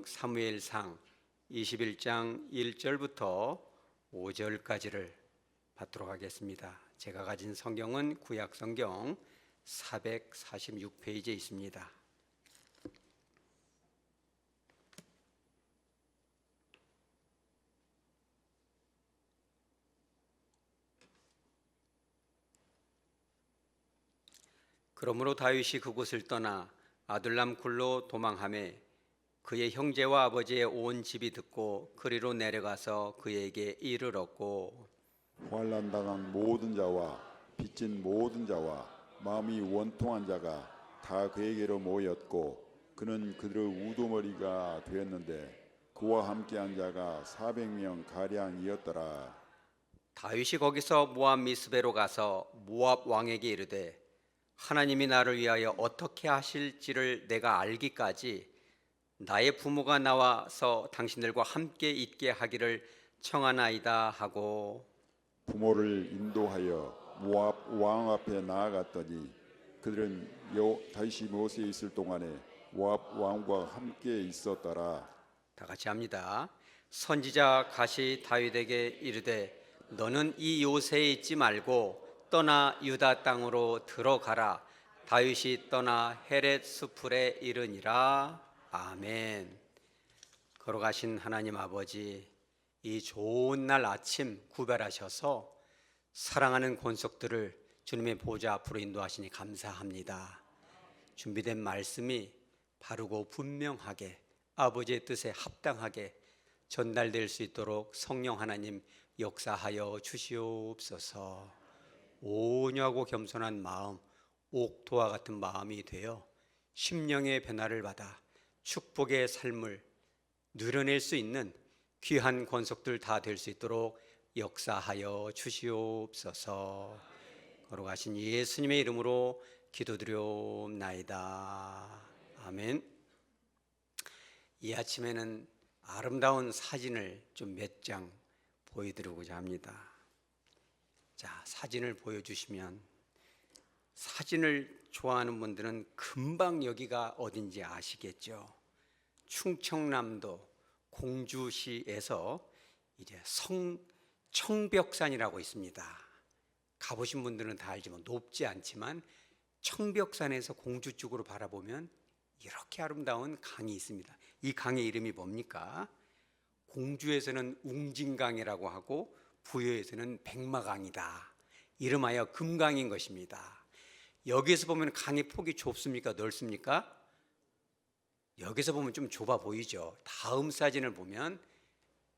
사무엘상 21장 1절부터 5절까지를 받도록 하겠습니다. 제가 가진 성경은 구약 성경 446페이지에 있습니다. 그러므로 다윗이 그곳을 떠나 아둘람 굴로 도망하매 그의 형제와 아버지의 온 집이 듣고 그리로 내려가서 그에게 이르렀고, 환난당한 모든 자와 빚진 모든 자와 마음이 원통한 자가 다 그에게로 모였고 그는 그들의 우두머리가 되었는데 그와 함께한 자가 400명 가량이었더라. 다윗이 거기서 모압 미스베로 가서 모압 왕에게 이르되, 하나님이 나를 위하여 어떻게 하실지를 내가 알기까지 나의 부모가 나와서 당신들과 함께 있게 하기를 청하나이다 하고, 부모를 인도하여 모압 왕 앞에 나아갔더니 그들은 다윗이 모세에 있을 동안에 모압 왕과 함께 있었더라. 다 같이 합니다. 선지자 갓이 다윗에게 이르되, 너는 이 요새에 있지 말고 떠나 유다 땅으로 들어가라. 다윗이 떠나 헤렛 수풀에 이르니라. 아멘. 걸어가신 하나님 아버지, 이 좋은 날 아침 구별하셔서 사랑하는 권속들을 주님의 보좌 앞으로 인도하시니 감사합니다. 준비된 말씀이 바르고 분명하게 아버지의 뜻에 합당하게 전달될 수 있도록 성령 하나님 역사하여 주시옵소서. 온유하고 겸손한 마음, 옥토와 같은 마음이 되어 심령의 변화를 받아 축복의 삶을 누려낼 수 있는 귀한 권속들 다 될 수 있도록 역사하여 주시옵소서. 걸어가신 예수님의 이름으로 기도드리옵나이다. 아멘. 이 아침에는 아름다운 사진을 좀 몇 장 보여드리고자 합니다. 자, 사진을 보여주시면, 사진을 좋아하는 분들은 금방 여기가 어딘지 아시겠죠? 충청남도 공주시에서 이제 청벽산이라고 있습니다. 가보신 분들은 다 알지만 높지 않지만 청벽산에서 공주 쪽으로 바라보면 이렇게 아름다운 강이 있습니다. 이 강의 이름이 뭡니까? 공주에서는 웅진강이라고 하고 부여에서는 백마강이다. 이름하여 금강인 것입니다. 여기에서 보면 강의 폭이 좁습니까? 넓습니까? 여기서 보면 좀 좁아 보이죠. 다음 사진을 보면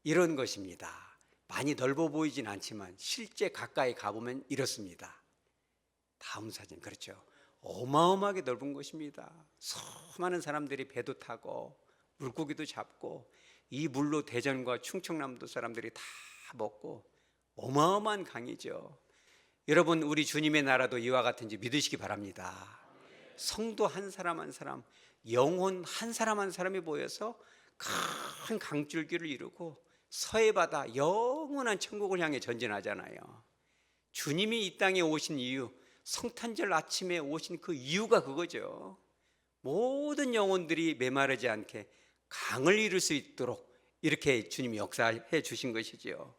이런 것입니다. 많이 넓어 보이진 않지만 실제 가까이 가보면 이렇습니다. 다음 사진, 그렇죠. 어마어마하게 넓은 것입니다. 수많은 사람들이 배도 타고 물고기도 잡고 이 물로 대전과 충청남도 사람들이 다 먹고 어마어마한 강이죠. 여러분, 우리 주님의 나라도 이와 같은지 믿으시기 바랍니다. 성도 한 사람 한 사람, 영혼 한 사람 한 사람이 모여서 큰 강줄기를 이루고 서해바다 영원한 천국을 향해 전진하잖아요. 주님이 이 땅에 오신 이유, 성탄절 아침에 오신 그 이유가 그거죠. 모든 영혼들이 메마르지 않게 강을 이룰 수 있도록 이렇게 주님이 역사해 주신 것이죠.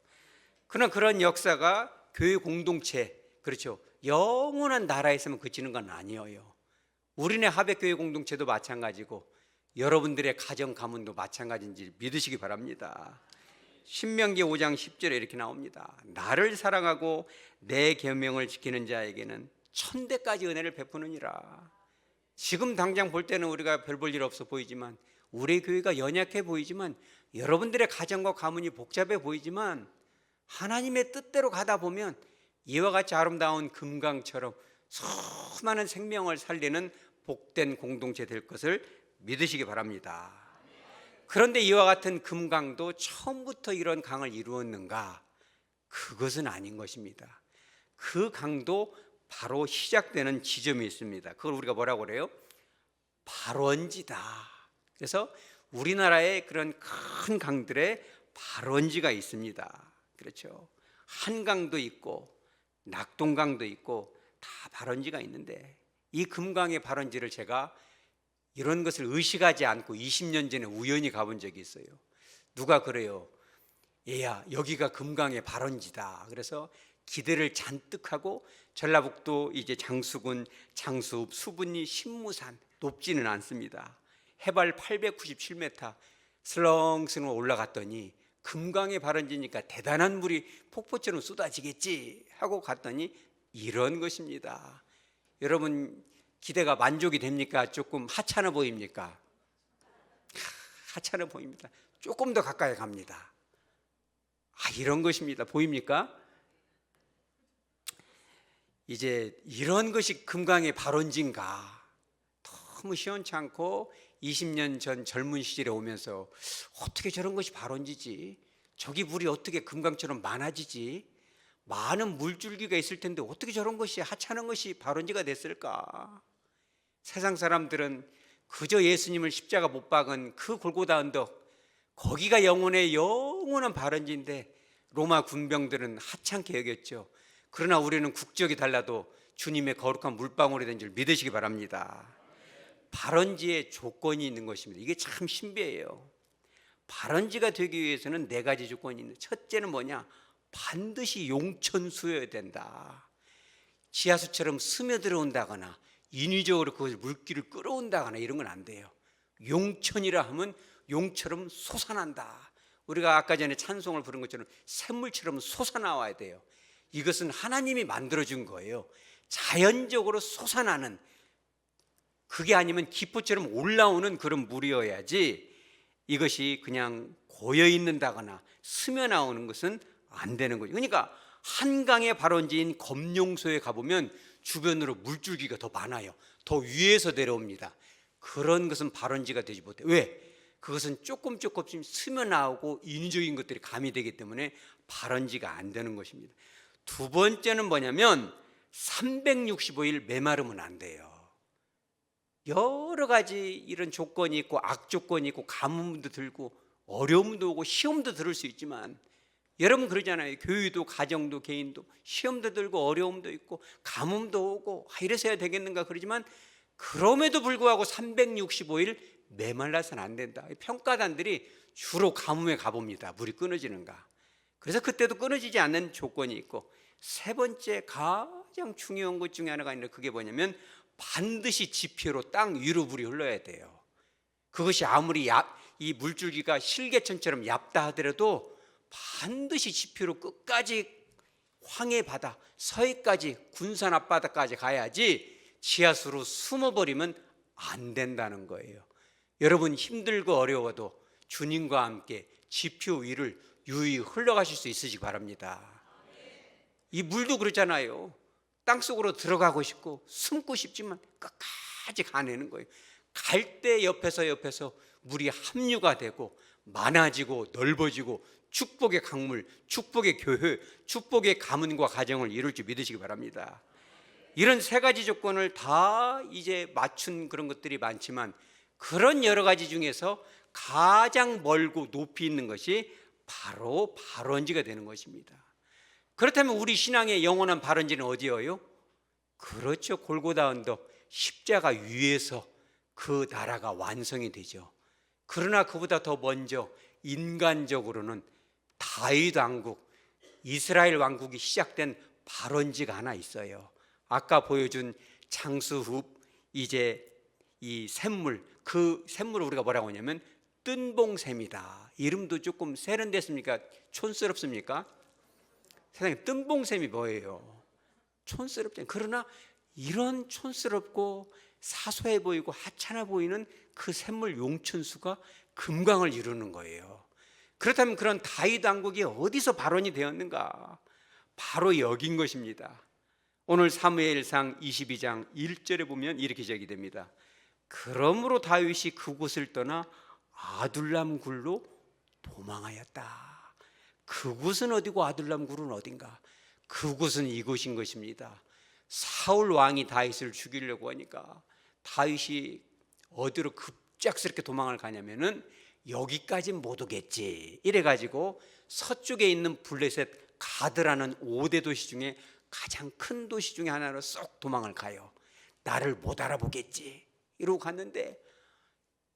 그러나 그런 역사가 교회 공동체, 그렇죠, 영원한 나라에서만 그치는 건 아니에요. 우리네 하백교회 공동체도 마찬가지고 여러분들의 가정 가문도 마찬가지인지 믿으시기 바랍니다. 신명기 5장 10절에 이렇게 나옵니다. 나를 사랑하고 내 계명을 지키는 자에게는 천대까지 은혜를 베푸느니라. 지금 당장 볼 때는 우리가 별 볼 일 없어 보이지만, 우리 교회가 연약해 보이지만, 여러분들의 가정과 가문이 복잡해 보이지만, 하나님의 뜻대로 가다 보면 이와 같이 아름다운 금강처럼 수많은 생명을 살리는 복된 공동체 될 것을 믿으시기 바랍니다. 그런데 이와 같은 금강도 처음부터 이런 강을 이루었는가? 그것은 아닌 것입니다. 그 강도 바로 시작되는 지점이 있습니다. 그걸 우리가 뭐라고 그래요? 발원지다. 그래서 우리나라에 그런 큰 강들의 발원지가 있습니다. 그렇죠. 한강도 있고 낙동강도 있고 다 발원지가 있는데, 이 금강의 발원지를 제가 이런 것을 의식하지 않고 20년 전에 우연히 가본 적이 있어요. 누가 그래요. 얘야, 여기가 금강의 발원지다. 그래서 기대를 잔뜩 하고 전라북도 이제 장수군, 장수읍, 수분리, 신무산, 높지는 않습니다. 해발 897m 슬렁슬렁 올라갔더니 금강의 발원지니까 대단한 물이 폭포처럼 쏟아지겠지 하고 갔더니 이런 것입니다. 여러분, 기대가 만족이 됩니까? 조금 하찮아 보입니까? 하찮아 보입니다. 조금 더 가까이 갑니다. 이런 것입니다. 보입니까? 이제 이런 것이 금강의 발원지인가? 너무 시원찮고 20년 전 젊은 시절에 오면서 어떻게 저런 것이 발원지지? 저기 물이 어떻게 금강처럼 많아지지? 많은 물줄기가 있을 텐데 어떻게 저런 것이 하찮은 것이 발원지가 됐을까? 세상 사람들은 그저 예수님을 십자가 못 박은 그 골고다 언덕, 거기가 영혼의 영원한 발원지인데 로마 군병들은 하찮게 여겼죠. 그러나 우리는 국적이 달라도 주님의 거룩한 물방울이 된 줄 믿으시기 바랍니다. 발원지에 조건이 있는 것입니다. 이게 참 신비해요. 발원지가 되기 위해서는 4가지 조건이 있는. 첫째는 뭐냐? 반드시 용천수여야 된다. 지하수처럼 스며들어온다거나 인위적으로 그것을 물기를 끌어온다거나 이런 건 안 돼요. 용천이라 하면 용처럼 솟아난다. 우리가 아까 전에 찬송을 부른 것처럼 샘물처럼 솟아나와야 돼요. 이것은 하나님이 만들어준 거예요. 자연적으로 솟아나는, 그게 아니면 기포처럼 올라오는 그런 물이어야지 이것이 그냥 고여있는다거나 스며나오는 것은 안 되는 거죠. 그러니까 한강의 발원지인 검룡소에 가보면 주변으로 물줄기가 더 많아요. 더 위에서 내려옵니다. 그런 것은 발원지가 되지 못해요. 왜? 그것은 조금씩 스며나오고 인위적인 것들이 가미되기 때문에 발원지가 안 되는 것입니다. 두 번째는 뭐냐면 365일 메마르면 안 돼요. 여러 가지 이런 조건이 있고 악조건이 있고 가뭄도 들고 어려움도 오고 시험도 들을 수 있지만, 여러분 그러잖아요. 교회도 가정도 개인도 시험도 들고 어려움도 있고 가뭄도 오고 이래서 해야 되겠는가 그러지만, 그럼에도 불구하고 365일 메말라서는 안 된다. 평가단들이 주로 가뭄에 가봅니다. 물이 끊어지는가. 그래서 그때도 끊어지지 않는 조건이 있고, 세 번째 가장 중요한 것 중에 하나가 있는데 그게 뭐냐면 반드시 지표로 땅 위로 물이 흘러야 돼요. 그것이 아무리 이 물줄기가 실개천처럼 얇다 하더라도 반드시 지표로 끝까지 황해 바다 서해까지 군산 앞바다까지 가야지 지하수로 숨어버리면 안 된다는 거예요. 여러분 힘들고 어려워도 주님과 함께 지표 위를 유유히 흘러가실 수 있으시기 바랍니다. 이 물도 그렇잖아요. 땅속으로 들어가고 싶고 숨고 싶지만 끝까지 가내는 거예요. 갈 때 옆에서 물이 합류가 되고 많아지고 넓어지고 축복의 강물, 축복의 교회, 축복의 가문과 가정을 이룰 줄 믿으시기 바랍니다. 이런 3가지 조건을 다 이제 맞춘 그런 것들이 많지만, 그런 여러 가지 중에서 가장 멀고 높이 있는 것이 바로 발원지가 되는 것입니다. 그렇다면 우리 신앙의 영원한 발원지는 어디예요? 그렇죠. 골고다 언덕 십자가 위에서 그 나라가 완성이 되죠. 그러나 그보다 더 먼저 인간적으로는 다윗 왕국, 이스라엘 왕국이 시작된 발원지가 하나 있어요. 아까 보여준 장수읍 이제 이 샘물, 그 샘물을 우리가 뭐라고 하냐면 뜬봉샘이다. 이름도 조금 세련됐습니까? 촌스럽습니까? 세상에 뜬봉샘이 뭐예요? 촌스럽잖아요. 그러나 이런 촌스럽고 사소해 보이고 하찮아 보이는 그 샘물 용천수가 금강을 이루는 거예요. 그렇다면 그런 다윗 왕국이 어디서 발원이 되었는가? 바로 여긴 것입니다. 오늘 사무엘상 22장 1절에 보면 이렇게 기록됩니다. 그러므로 다윗이 그곳을 떠나 아둘람 굴로 도망하였다. 그곳은 어디고 아둘람 굴은 어딘가? 그곳은 이곳인 것입니다. 사울 왕이 다윗을 죽이려고 하니까 다윗이 어디로 급작스럽게 도망을 가냐면은 여기까지는 못 오겠지 이래가지고 서쪽에 있는 블레셋 가드라는 5대 도시 중에 가장 큰 도시 중에 하나로 쏙 도망을 가요. 나를 못 알아보겠지 이러고 갔는데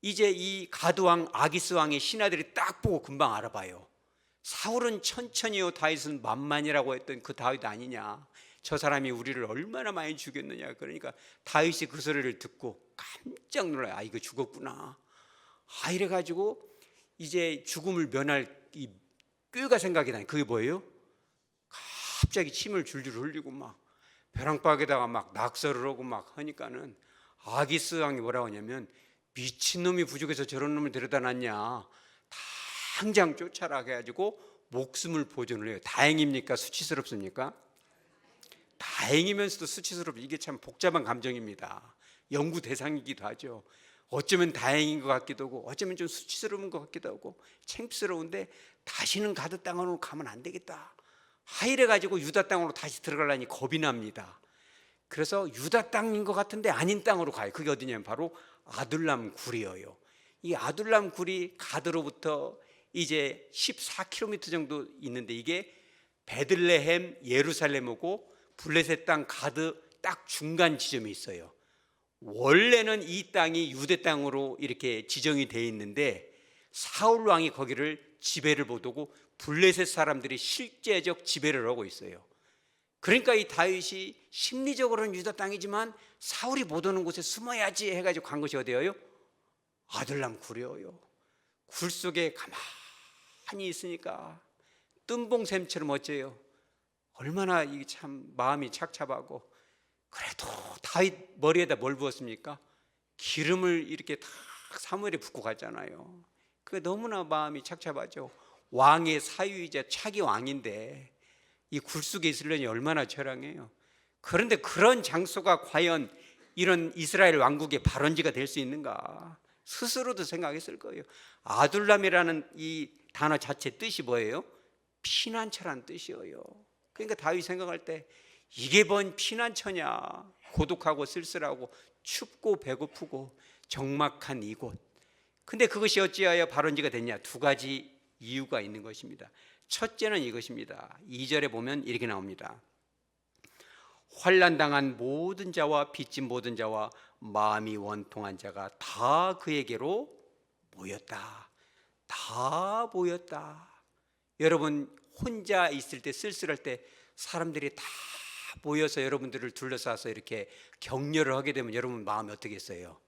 이제 이 가드왕 아기스 왕의 신하들이 딱 보고 금방 알아봐요. 사울은 천천히요, 다윗은 만만이라고 했던 그 다윗 아니냐, 저 사람이 우리를 얼마나 많이 죽였느냐. 그러니까 다윗이 그 소리를 듣고 깜짝 놀라요. 아, 이거 죽었구나. 아, 이래가지고 이제 죽음을 면할 이 꾀가 생각이 나요. 그게 뭐예요? 갑자기 침을 줄줄 흘리고 막 벼랑박에다가 막 낙서를 하고 막 하니까는 아기스 왕이 뭐라고 하냐면, 미친놈이 부족해서 저런 놈을 데려다 놨냐, 당장 쫓아라 해가지고 목숨을 보존을 해요. 다행입니까? 수치스럽습니까? 다행이면서도 수치스럽고, 이게 참 복잡한 감정입니다. 연구 대상이기도 하죠. 어쩌면 다행인 것 같기도 하고, 어쩌면 좀 수치스러운 것 같기도 하고, 창피스러운데 다시는 가드 땅으로 가면 안 되겠다. 이래가지고 유다 땅으로 다시 들어가려니 겁이 납니다. 그래서 유다 땅인 것 같은데 아닌 땅으로 가요. 그게 어디냐면 바로 아둘람 굴이에요. 이 아둘람 굴이 가드로부터 이제 14km 정도 있는데, 이게 베들레헴, 예루살렘하고 블레셋 땅 가드 딱 중간 지점에 있어요. 원래는 이 땅이 유대 땅으로 이렇게 지정이 돼 있는데, 사울 왕이 거기를 지배를 못하고 블레셋 사람들이 실제적 지배를 하고 있어요. 그러니까 이 다윗이 심리적으로는 유다 땅이지만 사울이 못 오는 곳에 숨어야지 해가지고 간 것이 어디예요? 아둘람 굴이에요. 굴 속에 가만히 있으니까 뜬봉샘처럼 어째요. 얼마나 이게 참 마음이 착잡하고. 그래도 다윗 머리에다 뭘 부었습니까? 기름을 이렇게 탁 사무엘에 붓고 갔잖아요. 그게 너무나 마음이 착잡하죠. 왕의 사위이자 차기 왕인데 이 굴 속에 있으려니 얼마나 처량해요. 그런데 그런 장소가 과연 이런 이스라엘 왕국의 발원지가 될 수 있는가, 스스로도 생각했을 거예요. 아둘람이라는 이 단어 자체 뜻이 뭐예요? 피난처란 뜻이에요. 그러니까 다윗이 생각할 때, 이게 뭔 피난처냐, 고독하고 쓸쓸하고 춥고 배고프고 적막한 이곳. 근데 그것이 어찌하여 발원지가 됐냐? 두 가지 이유가 있는 것입니다. 첫째는 이것입니다. 2절에 보면 이렇게 나옵니다. 환난당한 모든 자와 빚진 모든 자와 마음이 원통한 자가 다 그에게로 모였다. 다 모였다. 여러분, 혼자 있을 때, 쓸쓸할 때 사람들이 다 모여서 여러분들을 둘러싸서 이렇게 격려를 하게 되면 여러분 마음이 어떻겠어요?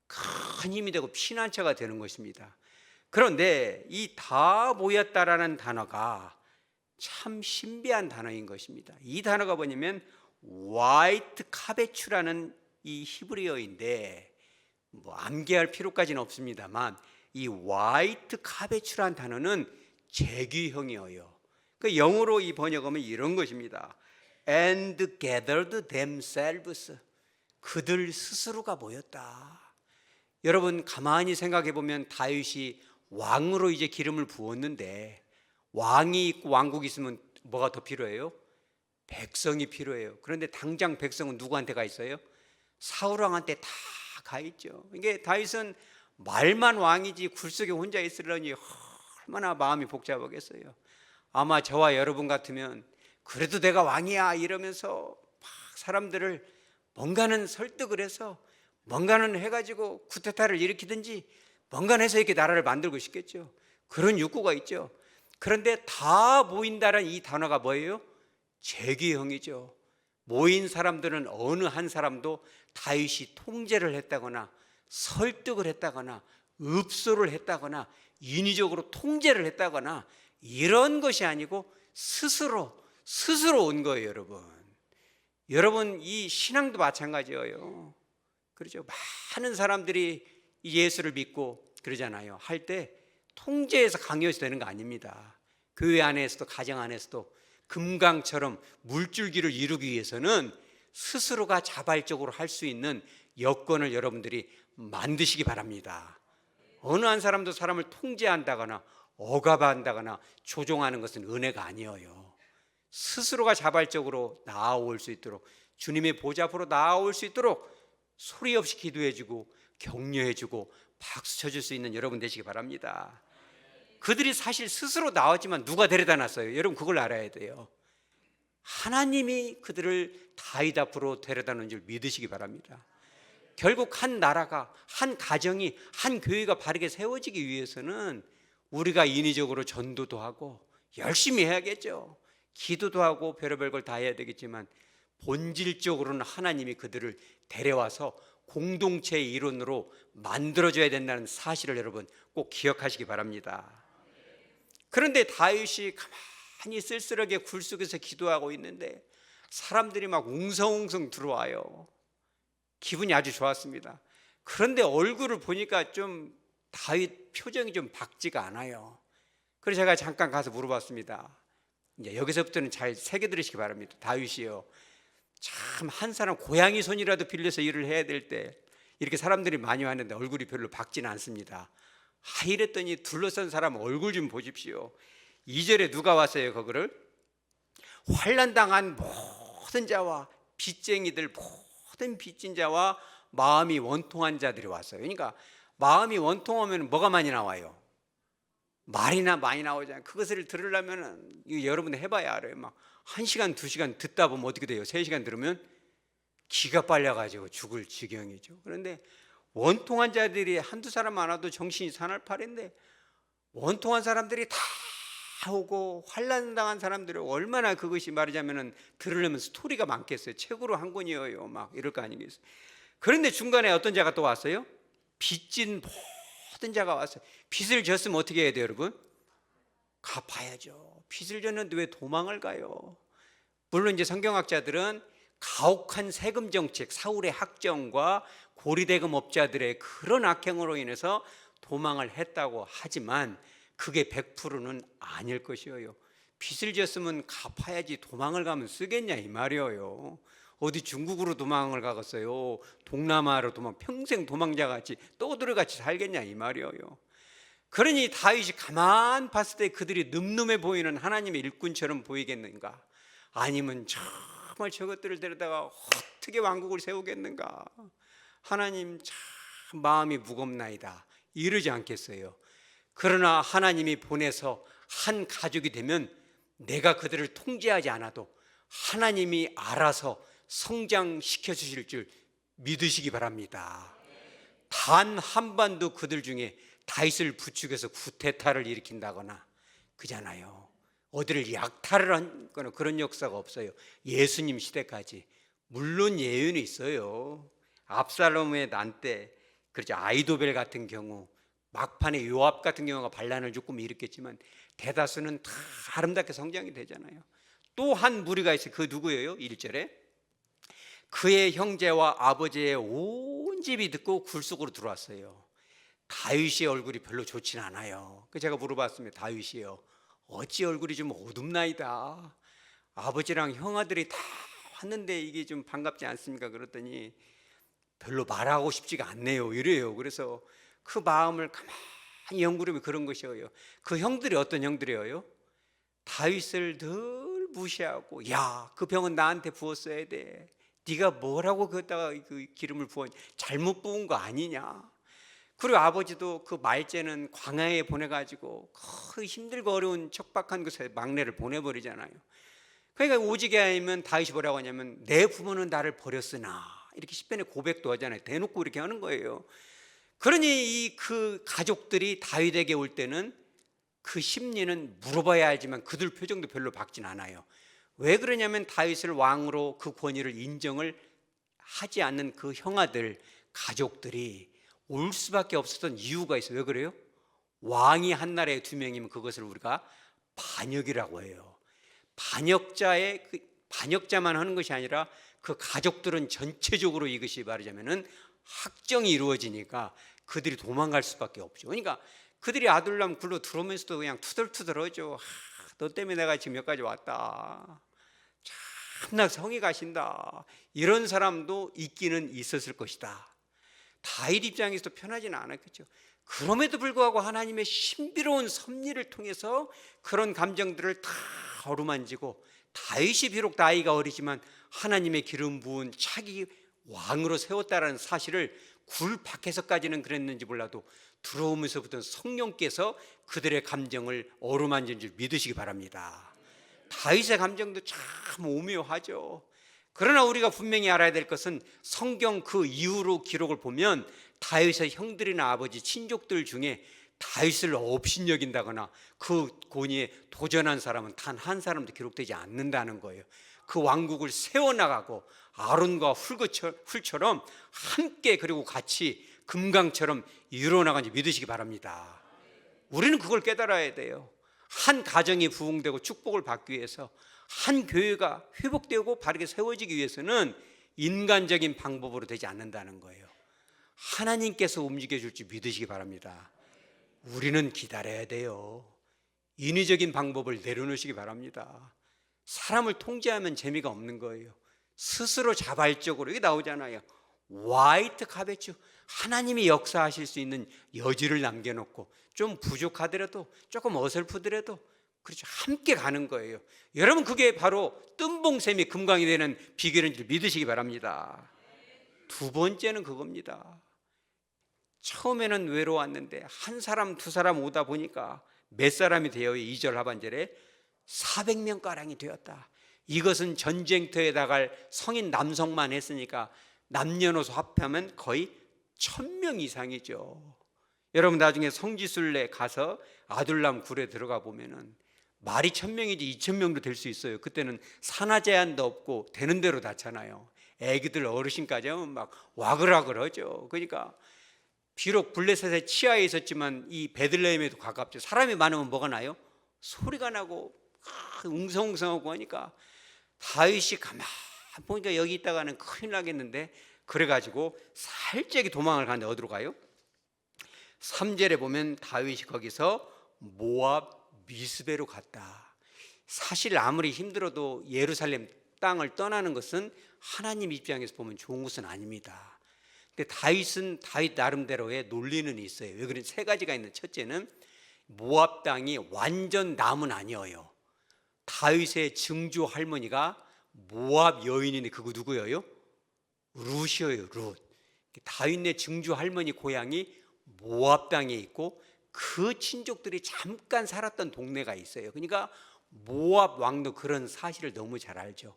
큰 힘이 되고 피난처가 되는 것입니다. 그런데 이 다 모였다라는 단어가 참 신비한 단어인 것입니다. 이 단어가 뭐냐면 화이트 카베추라는 이 히브리어인데, 뭐 암기할 필요까지는 없습니다만, 이 화이트 카베추라는 단어는 재규형이에요. 그 영어로 이 번역하면 이런 것입니다. And gathered themselves. 그들 스스로가 모였다. 여러분, 가만히 생각해 보면 다윗이 왕으로 이제 기름을 부었는데, 왕이 있고 왕국이 있으면 뭐가 더 필요해요? 백성이 필요해요. 그런데 당장 백성은 누구한테 가 있어요? 사울 왕한테 다 가 있죠. 이게 다윗은 말만 왕이지 굴 속에 혼자 있으려니 얼마나 마음이 복잡하겠어요. 아마 저와 여러분 같으면 그래도 내가 왕이야 이러면서 막 사람들을 뭔가는 설득을 해서 뭔가는 해가지고 쿠데타를 일으키든지 뭔가는 해서 이렇게 나라를 만들고 싶겠죠. 그런 욕구가 있죠. 그런데 다 모인다는 이 단어가 뭐예요? 재규형이죠. 모인 사람들은 어느 한 사람도 다윗이 통제를 했다거나 설득을 했다거나 읍소를 했다거나 인위적으로 통제를 했다거나 이런 것이 아니고 스스로 온 거예요. 여러분 이 신앙도 마찬가지예요. 그렇죠. 많은 사람들이 예수를 믿고 그러잖아요. 할 때 통제해서 강요해서 되는 거 아닙니다. 교회 안에서도 가정 안에서도 금강처럼 물줄기를 이루기 위해서는 스스로가 자발적으로 할 수 있는 여건을 여러분들이 만드시기 바랍니다. 어느 한 사람도 사람을 통제한다거나 억압한다거나 조종하는 것은 은혜가 아니에요. 스스로가 자발적으로 나아올 수 있도록, 주님의 보좌 앞으로 나아올 수 있도록 소리 없이 기도해주고 격려해주고 박수 쳐줄 수 있는 여러분 되시기 바랍니다. 그들이 사실 스스로 나왔지만 누가 데려다 놨어요? 여러분 그걸 알아야 돼요. 하나님이 그들을 다윗 앞으로 데려다 놓은 줄 믿으시기 바랍니다. 결국 한 나라가, 한 가정이, 한 교회가 바르게 세워지기 위해서는 우리가 인위적으로 전도도 하고 열심히 해야겠죠. 기도도 하고 별의별 걸 다 해야 되겠지만 본질적으로는 하나님이 그들을 데려와서 공동체의 일원으로 만들어줘야 된다는 사실을 여러분 꼭 기억하시기 바랍니다. 그런데 다윗이 가만히 쓸쓸하게 굴 속에서 기도하고 있는데 사람들이 막 웅성웅성 들어와요. 기분이 아주 좋았습니다. 그런데 얼굴을 보니까 좀 다윗 표정이 좀 밝지가 않아요. 그래서 제가 잠깐 가서 물어봤습니다. 이제 여기서부터는 잘 새겨들으시기 바랍니다. 다윗이요, 참 한 사람 고양이 손이라도 빌려서 일을 해야 될 때 이렇게 사람들이 많이 왔는데 얼굴이 별로 밝지는 않습니다. 이랬더니 둘러싼 사람 얼굴 좀 보십시오. 2절에 누가 왔어요? 거기를 환난당한 모든 자와 빚쟁이들, 모든 빚진 자와 마음이 원통한 자들이 왔어요. 그러니까 마음이 원통하면 뭐가 많이 나와요? 말이나 많이 나오잖아요. 그것을 들으려면 여러분 해봐야 알아요. 막 1시간 2시간 듣다 보면 어떻게 돼요? 3시간 들으면 기가 빨려가지고 죽을 지경이죠. 그런데 원통한 자들이 한두 사람 많아도 정신이 사날팔인데 원통한 사람들이 다 오고 환난당한 사람들이 얼마나 그것이 말하자면 들으려면 스토리가 많겠어요. 책으로 한 권이에요. 막 이럴 거 아니겠어요. 그런데 중간에 어떤 자가 또 왔어요? 빚진 모든 자가 왔어요. 빚을 졌으면 어떻게 해야 돼요, 여러분? 갚아야죠. 빚을 졌는데 왜 도망을 가요? 물론 이제 성경학자들은 가혹한 세금 정책, 사울의 학정과 고리대금 업자들의 그런 악행으로 인해서 도망을 했다고 하지만 그게 100%는 아닐 것이에요. 빚을 졌으면 갚아야지 도망을 가면 쓰겠냐 이 말이에요. 어디 중국으로 도망을 가겠어요? 동남아로 평생 도망자같이 떠들어같이 살겠냐 이 말이에요. 그러니 다윗이 가만 봤을 때 그들이 늠름해 보이는 하나님의 일꾼처럼 보이겠는가? 아니면 정말 저것들을 데려다가 어떻게 왕국을 세우겠는가? 하나님 참 마음이 무겁나이다 이러지 않겠어요? 그러나 하나님이 보내서 한 가족이 되면 내가 그들을 통제하지 않아도 하나님이 알아서 성장시켜 주실 줄 믿으시기 바랍니다. 단 한 번도 그들 중에 다윗을 부추겨서 구테타를 일으킨다거나 그잖아요. 어디를 약탈을 한 거나 그런 역사가 없어요. 예수님 시대까지. 물론 예외는 있어요. 압살롬의 난 때, 그렇죠, 아이도벨 같은 경우, 막판에 요압 같은 경우가 반란을 조금 일으켰지만 대다수는 다 아름답게 성장이 되잖아요. 또 한 무리가 있어요. 그 누구예요? 1절에 그의 형제와 아버지의 온 집이 듣고 굴 속으로 들어왔어요. 다윗의 얼굴이 별로 좋진 않아요. 제가 물어봤습니다. 다윗이요, 어찌 얼굴이 좀 어둡나이다. 아버지랑 형아들이 다 왔는데 이게 좀 반갑지 않습니까? 그랬더니 별로 말하고 싶지가 않네요 이래요. 그래서 그 마음을 가만히 연구하면 그런 것이에요. 그 형들이 어떤 형들이에요? 다윗을 늘 무시하고, 야, 그 병은 나한테 부었어야 돼. 네가 뭐라고 거기다가 그 기름을 부어, 잘못 부은 거 아니냐. 그리고 아버지도 그 말째는 광야에 보내가지고 그 힘들고 어려운 척박한 곳에 막내를 보내버리잖아요. 그러니까 오지게 하면 다윗이 뭐라고 하냐면 내 부모는 나를 버렸으나, 이렇게 시편에 고백도 하잖아요. 대놓고 이렇게 하는 거예요. 그러니 이 그 가족들이 다윗에게 올 때는 그 심리는 물어봐야 알지만 그들 표정도 별로 밝진 않아요. 왜 그러냐면 다윗을 왕으로 그 권위를 인정을 하지 않는 그 형아들 가족들이 올 수밖에 없었던 이유가 있어요. 왜 그래요? 왕이 한 나라에 2명이면 그것을 우리가 반역이라고 해요. 반역자만 하는 것이 아니라 그 가족들은 전체적으로 이것이 말하자면은 학정이 이루어지니까 그들이 도망갈 수밖에 없죠. 그러니까 그들이 아둘람 굴로 들어오면서도 그냥 투덜투덜하죠. 너 때문에 내가 지금 여기까지 왔다. 참나 성이 가신다. 이런 사람도 있기는 있었을 것이다. 다윗 입장에서도 편하지는 않았겠죠. 그럼에도 불구하고 하나님의 신비로운 섭리를 통해서 그런 감정들을 다 어루만지고 다윗이 비록 나이가 어리지만 하나님의 기름 부은 차기 왕으로 세웠다라는 사실을 굴 밖에서까지는 그랬는지 몰라도 들어오면서부터 성령께서 그들의 감정을 어루만진 줄 믿으시기 바랍니다. 다윗의 감정도 참 오묘하죠. 그러나 우리가 분명히 알아야 될 것은 성경 그 이후로 기록을 보면 다윗의 형들이나 아버지 친족들 중에 다윗을 업신여긴다거나 그 권위에 도전한 사람은 단 한 사람도 기록되지 않는다는 거예요. 그 왕국을 세워나가고 아론과 훌처럼 함께 그리고 같이 금강처럼 이루어나간지 믿으시기 바랍니다. 우리는 그걸 깨달아야 돼요. 한 가정이 부흥되고 축복을 받기 위해서, 한 교회가 회복되고 바르게 세워지기 위해서는 인간적인 방법으로 되지 않는다는 거예요. 하나님께서 움직여 줄지 믿으시기 바랍니다. 우리는 기다려야 돼요. 인위적인 방법을 내려놓으시기 바랍니다. 사람을 통제하면 재미가 없는 거예요. 스스로 자발적으로, 이게 나오잖아요. 화이트 카베츠, 하나님이 역사하실 수 있는 여지를 남겨놓고 좀 부족하더라도, 조금 어설프더라도 그렇죠, 함께 가는 거예요. 여러분, 그게 바로 뜬봉샘이 금강이 되는 비결인 줄 믿으시기 바랍니다. 두 번째는 그겁니다. 처음에는 외로웠는데 한 사람 두 사람 오다 보니까 몇 사람이 되어요? 2절 하반절에 400명가량이 되었다. 이것은 전쟁터에 나갈 성인 남성만 했으니까 남녀노소 합하면 거의 1000명 이상이죠. 여러분, 나중에 성지순례 가서 아둘람 굴에 들어가 보면은 말이 1000명이지 2000명도 될 수 있어요. 그때는 산하 제한도 없고 되는 대로 낳잖아요. 애기들 어르신까지 하면 막 와글와글 하죠. 그러니까 비록 블레셋의 치하에 있었지만 이 베들레헴에도 가깝죠. 사람이 많으면 뭐가 나요? 소리가 나고 웅성웅성하고 하니까 다윗이 가만 보니까 여기 있다가는 큰일 나겠는데, 그래가지고 살짝이 도망을 가는데 어디로 가요? 3절에 보면 다윗이 거기서 모압 미스베로 갔다. 사실 아무리 힘들어도 예루살렘 땅을 떠나는 것은 하나님 입장에서 보면 좋은 것은 아닙니다. 근데 다윗은 다윗 나름대로의 논리는 있어요. 왜 그런지 세 가지가 있는, 첫째는 모압 땅이 완전 남은 아니에요. 다윗의 증조 할머니가 모압 여인인데 그거 누구예요? 룻이에요. 룻. 다윗네 증조 할머니 고향이 모압 땅에 있고 그 친족들이 잠깐 살았던 동네가 있어요. 그러니까 모압 왕도 그런 사실을 너무 잘 알죠.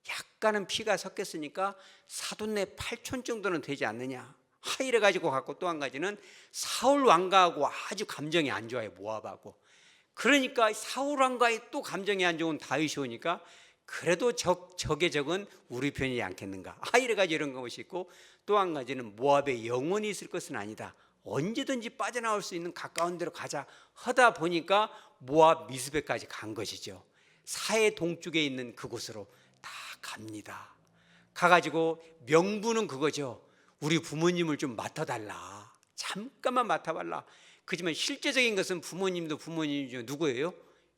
약간은 피가 섞였으니까 사돈네 8촌 정도는 되지 않느냐, 이래 가지고 갖고, 또 한 가지는 사울 왕가하고 아주 감정이 안 좋아요. 모압하고. 그러니까 사울 왕가에 또 감정이 안 좋은 다윗이 오니까 그래도 적의 적은 우리 편이지 않겠는가, 이래 가지고 이런 것이 있고, 또 한 가지는 모압에 영원히 있을 것은 아니다, 언제든지 빠져나올 수 있는 가까운 데로 가자 하다 보니까 모압 미스베까지 간 것이죠. 사해 동쪽에 있는 그곳으로 다 갑니다. 가가지고 명분은 그거죠. 우리 부모님을 좀 맡아달라, 잠깐만 맡아달라. 그렇지만 실제적인 것은 부모님도 부모님이죠. 누구예요?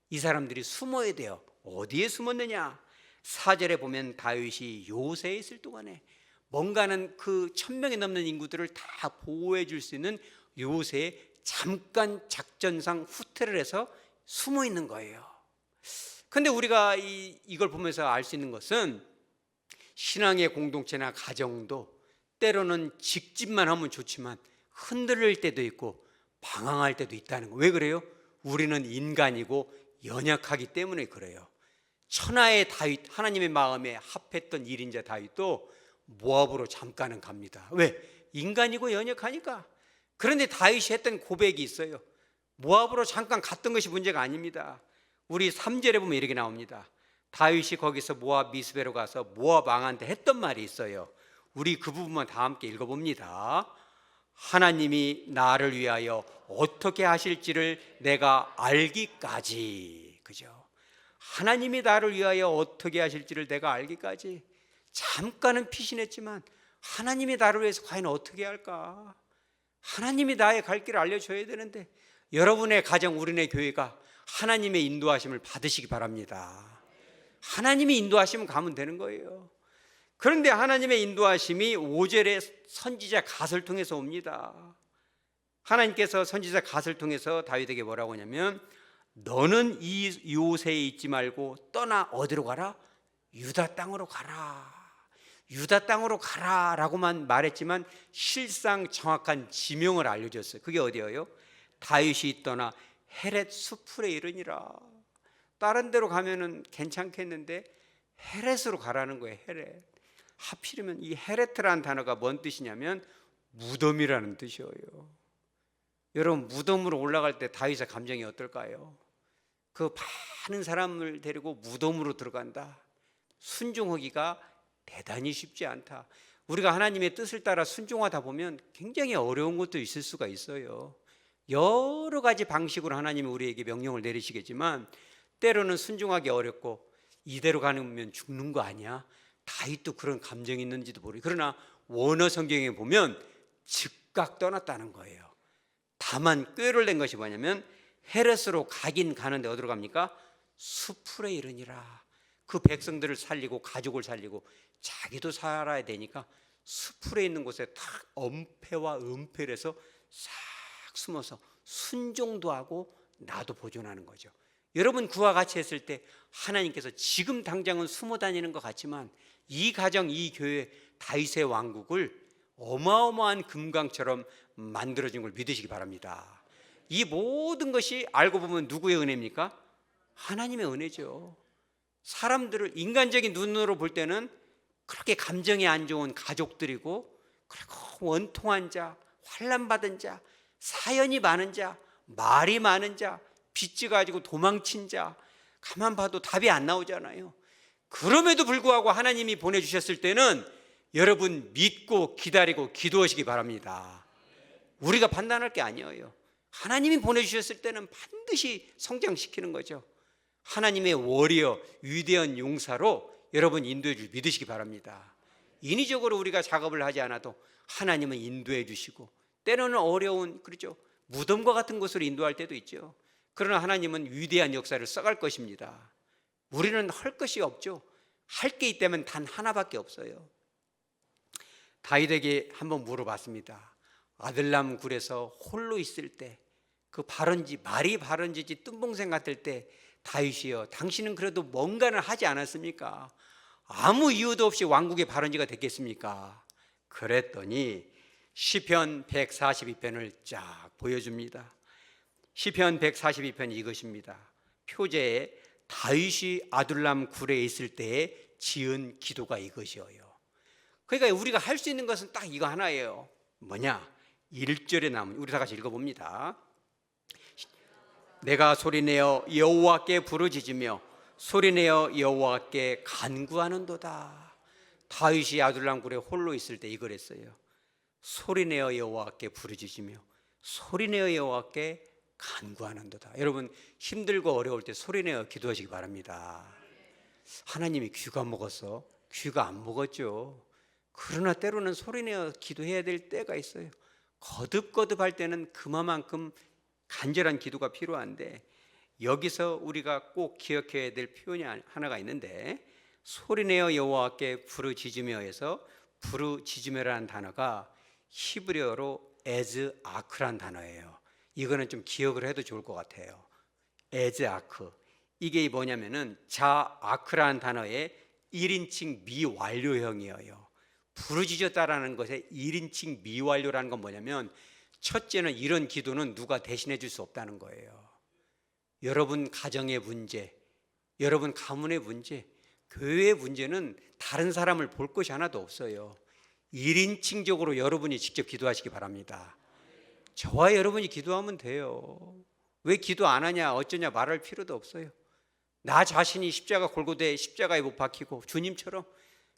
이 사람들이 숨어야 돼요. 어디에 숨었느냐? 4절에 보면 다윗이 요새에 있을 동안에 뭔가는 그 1000명이 넘는 인구들을 다 보호해 줄 수 있는 요새에 잠깐 작전상 후퇴를 해서 숨어 있는 거예요. 그런데 우리가 이걸 보면서 알 수 있는 것은 신앙의 공동체나 가정도 때로는 직진만 하면 좋지만 흔들릴 때도 있고 방황할 때도 있다는 거. 왜 그래요? 우리는 인간이고 연약하기 때문에 그래요. 천하의 다윗, 하나님의 마음에 합했던 1인자 다윗도 모압으로 잠깐은 갑니다. 왜? 인간이고 연약하니까. 그런데 다윗이 했던 고백이 있어요. 모압으로 잠깐 갔던 것이 문제가 아닙니다. 우리 3절에 보면 이렇게 나옵니다. 다윗이 거기서 모압 미스베로 가서 모압 왕한테 했던 말이 있어요. 우리 그 부분만 다 함께 읽어봅니다. 하나님이 나를 위하여 어떻게 하실지를 내가 알기까지. 그죠? 하나님이 나를 위하여 어떻게 하실지를 내가 알기까지. 잠깐은 피신했지만 하나님이 나를 위해서 과연 어떻게 할까? 하나님이 나의 갈 길을 알려줘야 되는데, 여러분의 가정, 우리네 교회가 하나님의 인도하심을 받으시기 바랍니다. 하나님이 인도하시면 가면 되는 거예요. 그런데 하나님의 인도하심이 5절에 선지자 갓을 통해서 옵니다. 하나님께서 선지자 갓을 통해서 다윗에게 뭐라고 하냐면, 너는 이 요새에 있지 말고 떠나 어디로 가라? 유다 땅으로 가라. 유다 땅으로 가라 라고만 말했지만 실상 정확한 지명을 알려줬어요. 그게 어디예요? 다윗이 떠나 헤렛 수풀에 이르니라. 다른 데로 가면은 괜찮겠는데 헤렛으로 가라는 거예요. 헤렛. 하필이면 이 헤레트라는 단어가 뭔 뜻이냐면 무덤이라는 뜻이에요. 여러분, 무덤으로 올라갈 때 다윗의 감정이 어떨까요? 그 많은 사람을 데리고 무덤으로 들어간다. 순종하기가 대단히 쉽지 않다. 우리가 하나님의 뜻을 따라 순종하다 보면 굉장히 어려운 것도 있을 수가 있어요. 여러 가지 방식으로 하나님이 우리에게 명령을 내리시겠지만 때로는 순종하기 어렵고 이대로 가면 죽는 거 아니야? 다윗도 그런 감정이 있는지도 모르고. 그러나 원어 성경에 보면 즉각 떠났다는 거예요. 다만 꾀를 낸 것이 뭐냐면 헤렛으로 가긴 가는데 어디로 갑니까? 수풀에 이르니라. 그 백성들을 살리고 가족을 살리고 자기도 살아야 되니까 수풀에 있는 곳에 딱 엄폐와 은폐를 해서 싹 숨어서 순종도 하고 나도 보존하는 거죠. 여러분, 그와 같이 했을 때 하나님께서 지금 당장은 숨어 다니는 것 같지만 이 가정, 이 교회, 다윗의 왕국을 어마어마한 금강처럼 만들어진 걸 믿으시기 바랍니다. 이 모든 것이 알고 보면 누구의 은혜입니까? 하나님의 은혜죠. 사람들을 인간적인 눈으로 볼 때는 그렇게 감정이 안 좋은 가족들이고, 그리고 원통한 자, 환난받은 자, 사연이 많은 자, 말이 많은 자, 빚지 가지고 도망친 자, 가만 봐도 답이 안 나오잖아요. 그럼에도 불구하고 하나님이 보내주셨을 때는 여러분 믿고 기다리고 기도하시기 바랍니다. 우리가 판단할 게 아니에요. 하나님이 보내주셨을 때는 반드시 성장시키는 거죠. 하나님의 워리어, 위대한 용사로 여러분 인도해 주시고 믿으시기 바랍니다. 인위적으로 우리가 작업을 하지 않아도 하나님은 인도해 주시고, 때로는 어려운, 그렇죠, 무덤과 같은 곳으로 인도할 때도 있죠. 그러나 하나님은 위대한 역사를 써갈 것입니다. 우리는 할 것이 없죠. 할 게 있다면 단 하나밖에 없어요. 다윗에게 한번 물어봤습니다. 아들람 굴에서 홀로 있을 때, 그 말이 바른지지 뜬봉생 같을 때, 다윗이여, 당신은 그래도 뭔가를 하지 않았습니까? 아무 이유도 없이 왕국의 발원지가 됐겠습니까? 그랬더니 시편 142편을 쫙 보여줍니다. 시편 142편이 이것입니다. 표제에 다윗이 아둘람 굴에 있을 때에 지은 기도가 이것이에요. 그러니까 우리가 할 수 있는 것은 딱 이거 하나예요. 뭐냐? 1절에 나오면 우리 다 같이 읽어봅니다. 내가 소리내어 여호와께 부르짖으며 소리내어 여호와께 간구하는도다. 다윗이 아둘람 굴에 홀로 있을 때 이걸 했어요. 소리내어 여호와께 부르짖으며 소리내어 여호와께 간구하는도다. 여러분, 힘들고 어려울 때 소리내어 기도하시기 바랍니다. 하나님이 귀가 먹었어? 귀가 안 먹었죠. 그러나 때로는 소리내어 기도해야 될 때가 있어요. 거듭거듭할 때는 그만큼 간절한 기도가 필요한데, 여기서 우리가 꼭 기억해야 될 표현이 하나가 있는데, 소리내어 여호와께 부르짖으며에서 부르짖으며라는 단어가 히브리어로 에즈 아크란 단어예요. 이거는 좀 기억을 해도 좋을 것 같아요. 에즈 아크, 이게 뭐냐면은 자 아크라는 단어의 1인칭 미완료형이에요. 부르짖었다라는 것의 1인칭 미완료라는 건 뭐냐면, 첫째는 이런 기도는 누가 대신해 줄 수 없다는 거예요. 여러분 가정의 문제, 여러분 가문의 문제, 교회의 문제는 다른 사람을 볼 것이 하나도 없어요. 1인칭적으로 여러분이 직접 기도하시기 바랍니다. 저와 여러분이 기도하면 돼요. 왜 기도 안 하냐, 어쩌냐 말할 필요도 없어요. 나 자신이 십자가 골고다에 십자가에 못 박히고 주님처럼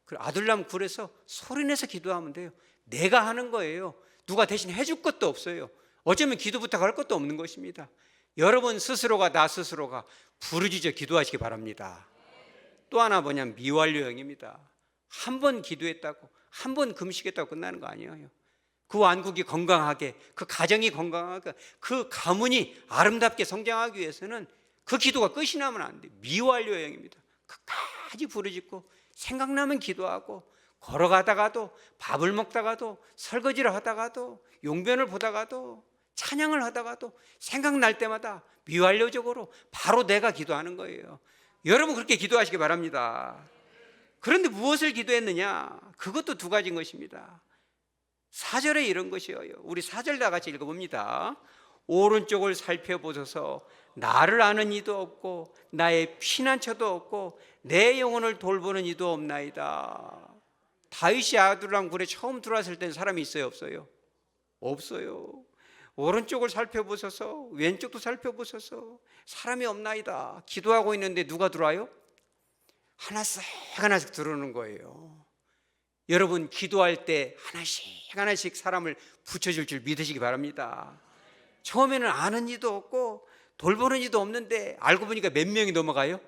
그 아둘람 굴에서 소리내서 기도하면 돼요. 내가 하는 거예요. 누가 대신 해줄 것도 없어요. 어쩌면 기도 부탁할 것도 없는 것입니다. 여러분 스스로가, 나 스스로가 부르짖어 기도하시기 바랍니다. 또 하나 뭐냐면 미완료형입니다. 한 번 기도했다고, 한 번 금식했다고 끝나는 거 아니에요. 그 왕국이 건강하게, 그 가정이 건강하게, 그 가문이 아름답게 성장하기 위해서는 그 기도가 끝이 나면 안 돼요. 미완료형입니다. 끝까지 부르짖고 생각나면 기도하고, 걸어가다가도, 밥을 먹다가도, 설거지를 하다가도, 용변을 보다가도, 찬양을 하다가도 생각날 때마다 미완료적으로 바로 내가 기도하는 거예요. 여러분 그렇게 기도하시기 바랍니다. 그런데 무엇을 기도했느냐? 그것도 두 가지인 것입니다. 4절에 이런 것이에요. 우리 4절 다 같이 읽어봅니다. 오른쪽을 살펴보소서. 나를 아는 이도 없고 나의 피난처도 없고 내 영혼을 돌보는 이도 없나이다. 다윗이 아둘람 굴에 처음 들어왔을 땐 사람이 있어요, 없어요? 없어요. 오른쪽을 살펴보소서, 왼쪽도 살펴보소서. 사람이 없나이다. 기도하고 있는데 누가 들어와요? 하나씩 들어오는 거예요. 여러분, 기도할 때 하나씩 사람을 붙여줄 줄 믿으시기 바랍니다. 처음에는 아는 이도 없고 돌보는 이도 없는데 알고 보니까 몇 명이 넘어가요?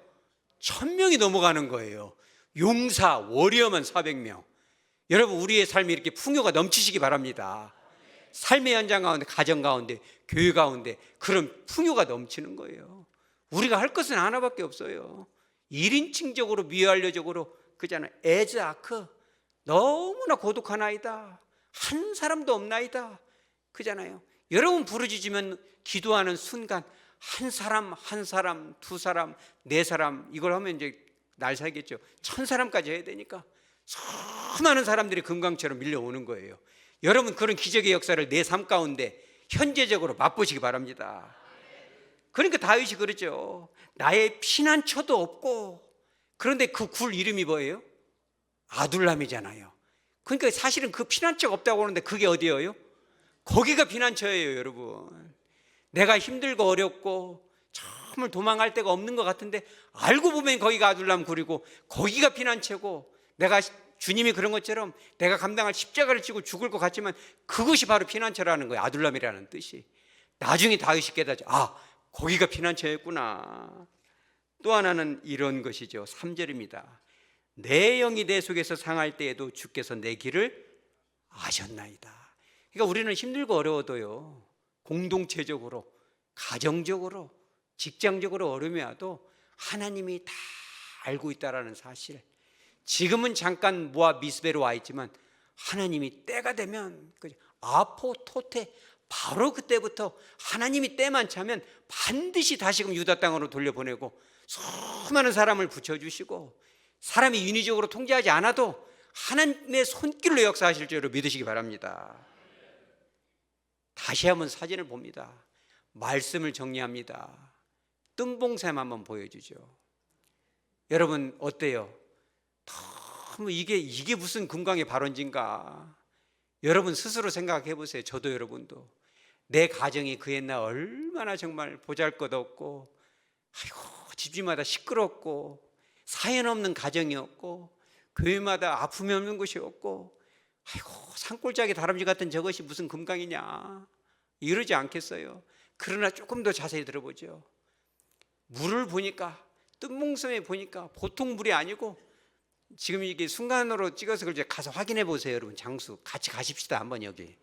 1000명이 넘어가는 거예요. 용사, 워리어만 400명. 여러분, 우리의 삶이 이렇게 풍요가 넘치시기 바랍니다. 삶의 현장 가운데, 가정 가운데, 교회 가운데 그런 풍요가 넘치는 거예요. 우리가 할 것은 하나밖에 없어요. 1인칭적으로, 미완료적으로, 그잖아요. 에즈 아크, 너무나 고독한 아이다. 한 사람도 없나이다. 그잖아요. 여러분 부르짖으면 기도하는 순간 한 사람, 두 사람, 네 사람, 이걸 하면 이제 날 살겠죠. 1000사람까지 해야 되니까 수많은 사람들이 금강처럼 밀려오는 거예요. 여러분, 그런 기적의 역사를 내 삶 가운데 현재적으로 맛보시기 바랍니다. 그러니까 다윗이 그러죠. 나의 피난처도 없고, 그런데 그 굴 이름이 뭐예요? 아둘람이잖아요. 그러니까 사실은 그 피난처가 없다고 하는데 그게 어디예요? 거기가 피난처예요, 여러분. 내가 힘들고 어렵고 정말 도망갈 데가 없는 것 같은데 알고 보면 거기가 아둘람 굴이고 거기가 피난처고, 내가 주님이 그런 것처럼 내가 감당할 십자가를 지고 죽을 것 같지만 그것이 바로 피난처라는 거예요. 아둘람이라는 뜻이. 나중에 다윗이 깨닫죠. 아, 거기가 피난처였구나. 또 하나는 이런 것이죠. 3절입니다. 내 영이 내 속에서 상할 때에도 주께서 내 길을 아셨나이다. 그러니까 우리는 힘들고 어려워도요, 공동체적으로, 가정적으로, 직장적으로 어려움이 와도 하나님이 다 알고 있다라는 사실. 지금은 잠깐 모압 미스베로 와 있지만 하나님이 때가 되면, 아포토테, 바로 그때부터 하나님이 때만 차면 반드시 다시금 유다 땅으로 돌려보내고 수많은 사람을 붙여주시고, 사람이 인위적으로 통제하지 않아도 하나님의 손길로 역사하실 줄로 믿으시기 바랍니다. 다시 한번 사진을 봅니다. 말씀을 정리합니다. 뜬봉샘 한번 보여주죠. 여러분 어때요? 너무 이게 무슨 금강의 발원지인가? 여러분 스스로 생각해 보세요. 저도 여러분도 내 가정이 그 옛날 얼마나 정말 보잘것없고, 집집마다 시끄럽고 사연 없는 가정이었고, 교회마다 아픔이 없는 곳이 없고, 산골짜기 다람쥐 같은 저것이 무슨 금강이냐, 이러지 않겠어요? 그러나 조금 더 자세히 들어보죠. 물을 보니까, 뜬봉섬에 보니까 보통 물이 아니고, 지금 이게 순간으로 찍어서 그걸 가서 확인해 보세요. 여러분, 장수 같이 가십시다. 한번 여기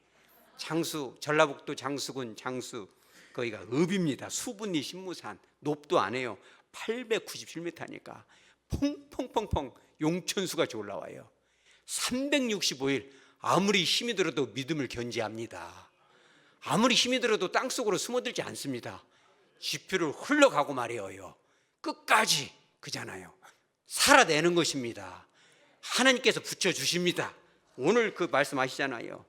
장수, 전라북도 장수군 장수, 거기가 읍입니다. 수분리 신무산, 높도 안 해요. 897m니까 퐁퐁퐁퐁 용천수가 올라와요. 365일 아무리 힘이 들어도 믿음을 견지합니다. 아무리 힘이 들어도 땅속으로 숨어들지 않습니다. 지표를 흘러가고 말이에요. 끝까지, 그잖아요. 살아내는 것입니다. 하나님께서 붙여주십니다. 오늘 그 말씀하시잖아요.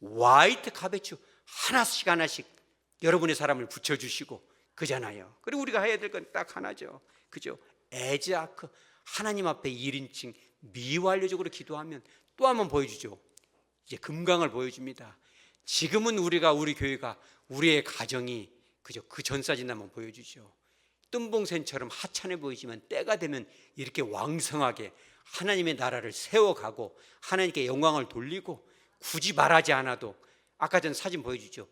화이트 카베추 하나씩 여러분의 사람을 붙여주시고, 그잖아요. 그리고 우리가 해야 될 건 딱 하나죠. 그죠? 에즈아크, 하나님 앞에 1인칭 미완료적으로 기도하면 또 한번 보여주죠. 이제 금강을 보여줍니다. 지금은 우리 교회가, 우리의 가정이, 그죠? 그 전사진 한번 보여주죠. 뜬봉샘처럼 하찮아 보이지만 때가 되면 이렇게 왕성하게 하나님의 나라를 세워가고 하나님께 영광을 돌리고, 굳이 말하지 않아도 아까 전 사진 보여주죠.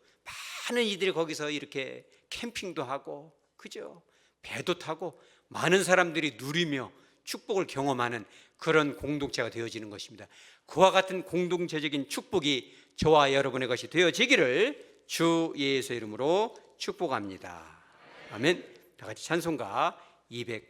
많은 이들이 거기서 이렇게 캠핑도 하고, 그죠? 배도 타고 많은 사람들이 누리며 축복을 경험하는 그런 공동체가 되어지는 것입니다. 그와 같은 공동체적인 축복이 저와 여러분의 것이 되어지기를 주 예수의 이름으로 축복합니다. 아멘. 다 같이 찬송가 208